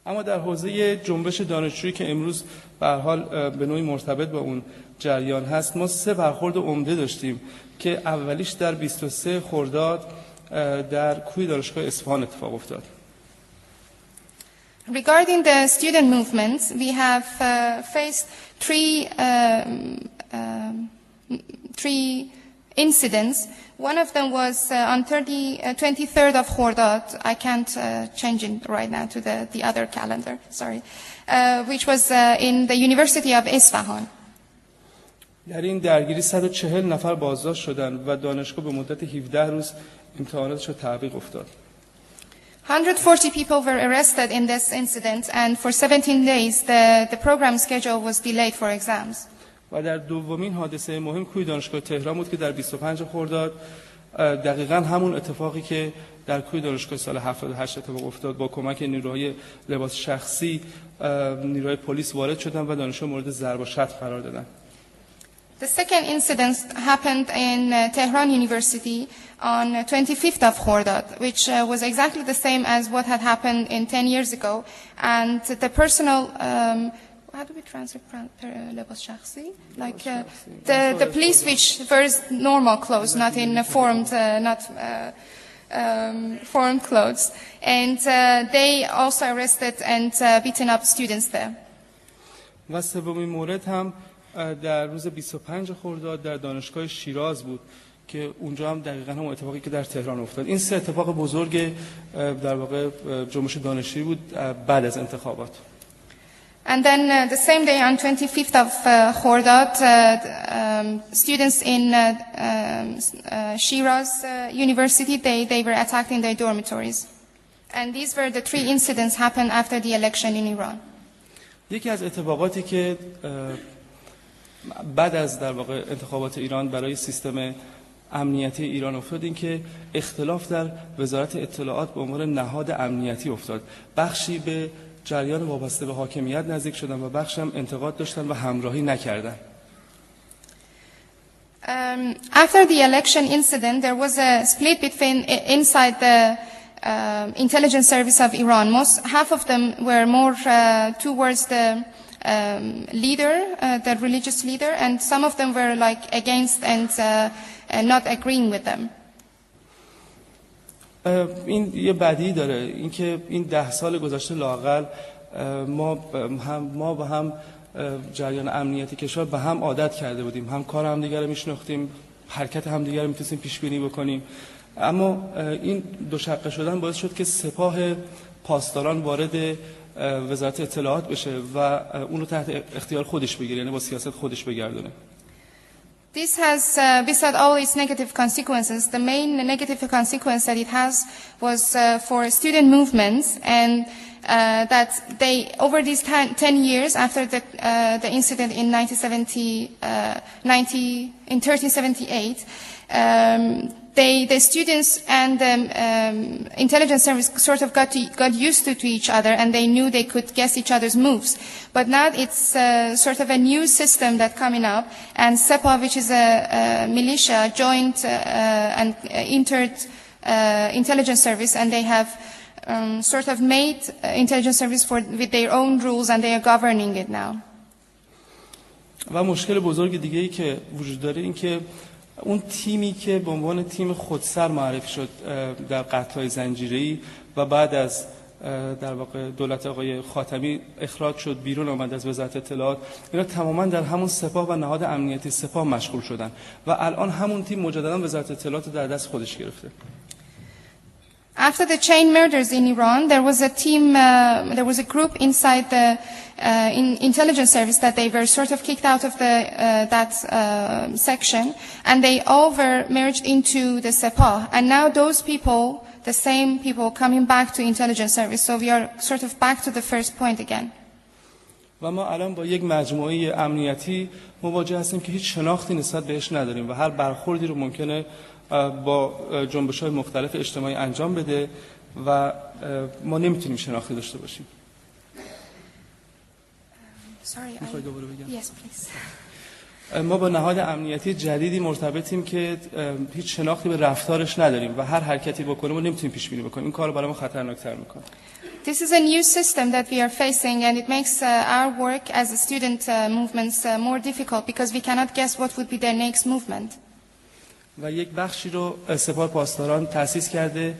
اما در حوزه جنبش دانشجویی که امروز به هر حال به نوعی مرتبط با اون جریان هست، ما 3 برخورد عمده داشتیم که اولیش در 23 خرداد در کوی دانشگاه اصفهان اتفاق افتاد. Regarding the student movement, we have faced three incidents. One of them was on 23rd of Khordad. I can't change it right now to the other calendar, sorry, which was in the University of Isfahan. در این درگیری 140 نفر بازداشت شدند و دانشگاه به مدت 17 روز امتحاناتش رو تعویق افتاد. 140 people were arrested in this incident, and for 17 days the program schedule was delayed for exams. و در دومین حادثه مهم کوی دانشگاه تهران بود که در 25 خرداد دقیقاً همون اتفاقی که در کوی دانشگاه سال 78 اتفاق افتاد، با کمک نیروهای لباس شخصی نیروهای پلیس وارد شدند و دانشجو مورد ضرب و شتم قرار دادند. The second incident happened in Tehran University on 25th of Khordad, which was exactly the same as what had happened in 10 years ago. And the personal, how do we translate lebas shakhsi? Like the police which wears normal clothes, not in formed clothes. And they also arrested and beaten up students there. و سومین مورد هم در روز 25 خرداد در دانشگاه شیراز بود که اونجا هم دقیقاً هم اتفاقی که در تهران افتاد. این 3 اتفاق بزرگ در واقع جنبش دانشجویی بود بعد از انتخابات. And then the same day on 25th of Khordad, students in Shiraz University, they were attacked in their dormitories. And these were the 3 incidents happened after the election in Iran. یکی از اتفاقاتی که بعد از در واقع انتخابات ایران برای سیستم امنیتی ایران افتاد این که اختلاف در وزارت اطلاعات به عنوان نهاد امنیتی افتاد. بخشی به جریان وابسته به حاکمیت نزدیک شدن و بخشی هم انتقاد داشتن و همراهی نکردن. After the election incident, there was a split between inside the intelligence service of Iran. Half of them were more towards the leader, the religious leader, and some of them were like against and not agreeing with them. این یه بدی داره، اینکه این 10 سال گذشته لااقل ما با هم جریان امنیتی کشور به هم عادت کرده بودیم، هم کار همدیگه رو میشناختیم، حرکت همدیگه رو میتونستیم پیش بینی بکنیم. اما این دوشقه شدن باعث شد که سپاه پاسداران وارد وزارت اطلاعات بشه و اون رو تحت اختیار خودش بگیره، یعنی با سیاست خودش بگردونه. This has, besides all its negative consequences, the main negative consequence that it has was for student movements, and that they, over these 10 years after the incident in 1378, the students and the intelligence service sort of got used to each other, and they knew they could guess each other's moves. But now it's sort of a new system that's coming up, and Sepah, which is a militia, joined and entered intelligence service, and they have sort of made intelligence service with their own rules, and they are governing it now. و مشکل بزرگ دیگه‌ای که وجود داره این که اون تیمی که به عنوان تیم خودسر معرفی شد در قطع‌های زنجیره‌ای و بعد از در واقع دولت آقای خاتمی اخراج شد، بیرون آمد از وزارت اطلاعات، اینا تماما در همون سپاه و نهاد امنیتی سپاه مشغول شدن و الان همون تیم مجددا وزارت اطلاعات در دست خودش گرفته. After the chain murders in Iran, there was a team, there was a group inside the intelligence service that they were sort of kicked out of that section, and they all were merged into the Sepah. And now those people, the same people, coming back to intelligence service. So we are sort of back to the first point again. و ما الان با یک مجموعه امنیتی مواجه هستیم که هیچ شناختی نسبت بهش نداریم و هر برخوردی رو ممکنه با جنبش‌های مختلف اجتماعی انجام بده و ما نمیتونیم شناختی داشته باشیم. ما با نهاد امنیتی جدیدی مرتبطیم که هیچ شناختی به رفتارش نداریم و هر حرکتی بکنیم ما نمیتونیم پیش بینی بکنیم. این کارو برای ما خطرناک‌تر میکنه. This is a new system that we are facing, and it makes our work as a student movements more difficult because we cannot guess what would be their next movement. و یک بخشی رو سپاه پاسداران تأسیس کرده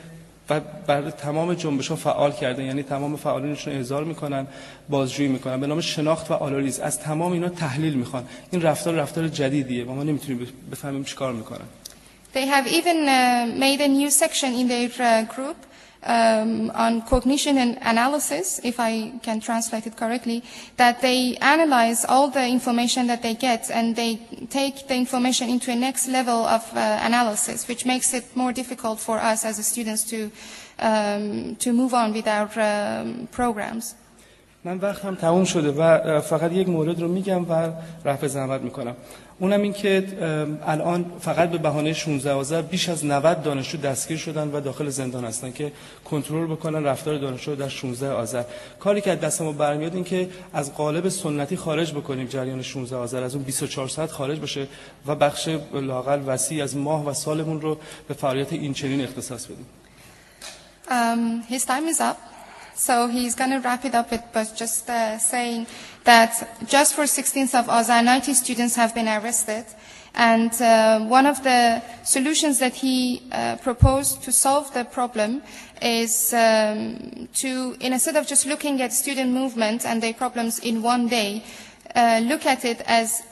و برای تمام جنبش‌ها فعال کرده، یعنی تمام فعالینشون رو احضار میکنن، بازجویی میکنن به نام شناخت و آنالیز. از تمام اینا تحلیل میخوان. این رفتار جدیدیه و ما نمیتونیم بفهمیم چیکار میکنن. They have even made a new section in their group on cognition and analysis, if I can translate it correctly, that they analyze all the information that they get and they take the information into a next level of analysis, which makes it more difficult for us as students to move on with our programs. من وقتم تموم شده و فقط یک مورد رو میگم و رفع زحمت میکنم. اونم این که الان فقط به بهانه 16 آذر بیش از 90 دانشجو دستگیر شدن و داخل زندان هستن که کنترل بکنن رفتار دانشجو در 16 آذر. کاری که از دست ما برمیاد این که از قالب سنتی خارج بکنیم جریان 16 آذر، از اون 24 ساعت خارج بشه و بخش لااقل وسیع از ماه و سالمون رو به فعالیت این چنین اختصاص بدیم. His time is up. So he's going to wrap it up with just saying that just for 16th of Azar, 90 students have been arrested. And one of the solutions that he proposed to solve the problem is to, instead of just looking at student movement and their problems in one day, look at it as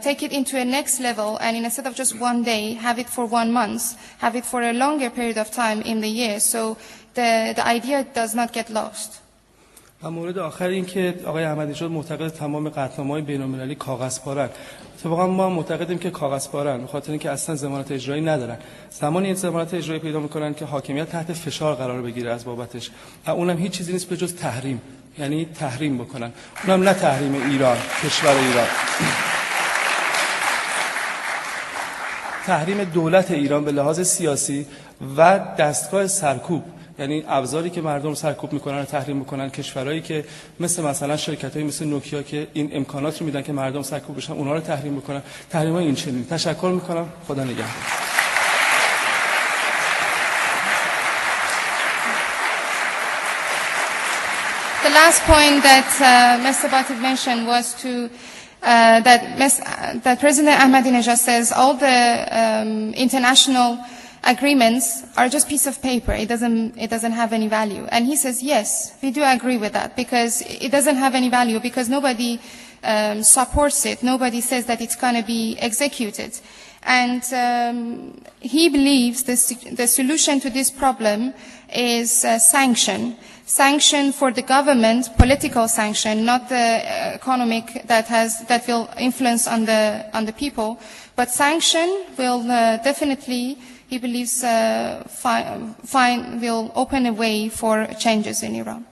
take it into a next level, and instead of just one day, have it for 1 month, have it for a longer period of time in the year. So the idea does not get lost. و مورد آخر این که آقای احمدی نژاد معتقد تمام قطعنامه‌های بین‌المللی کاغذپارن. اتفاقا ما معتقدیم که کاغذپارن به خاطر اینکه اصلا ضمانت اجرایی ندارن. زمانی این ضمانت اجرایی پیدا میکنن که حاکمیت تحت فشار قرار بگیره از بابتش و اونم هیچ چیزی نیست به جز تحریم، یعنی تحریم بکنن. اونم نه تحریم ایران، کشور ایران، تحریم دولت ایران به لحاظ سیاسی و دستگاه سرکوب، یعنی ابزاری که مردم سرکوب میکنن و تحریم میکنن. کشورهایی که مثلا شرکتایی مثل نوکیا که این امکانات رو میدن که مردم سرکوب بشن، اونها رو تحریم میکنن. تحریم‌های این چنین. تشکر میکنم. خدا نگهدار. The last point that Mr. Batebi mentioned was that President Ahmadinejad says all the international agreements are just piece of paper. It doesn't have any value. And he says, yes, we do agree with that, because it doesn't have any value, because nobody supports it. Nobody says that it's going to be executed. And he believes the solution to this problem is sanction for the government, political sanction, not the economic that will influence on the people, but sanction will definitely, he believes, will open a way for changes in Iran.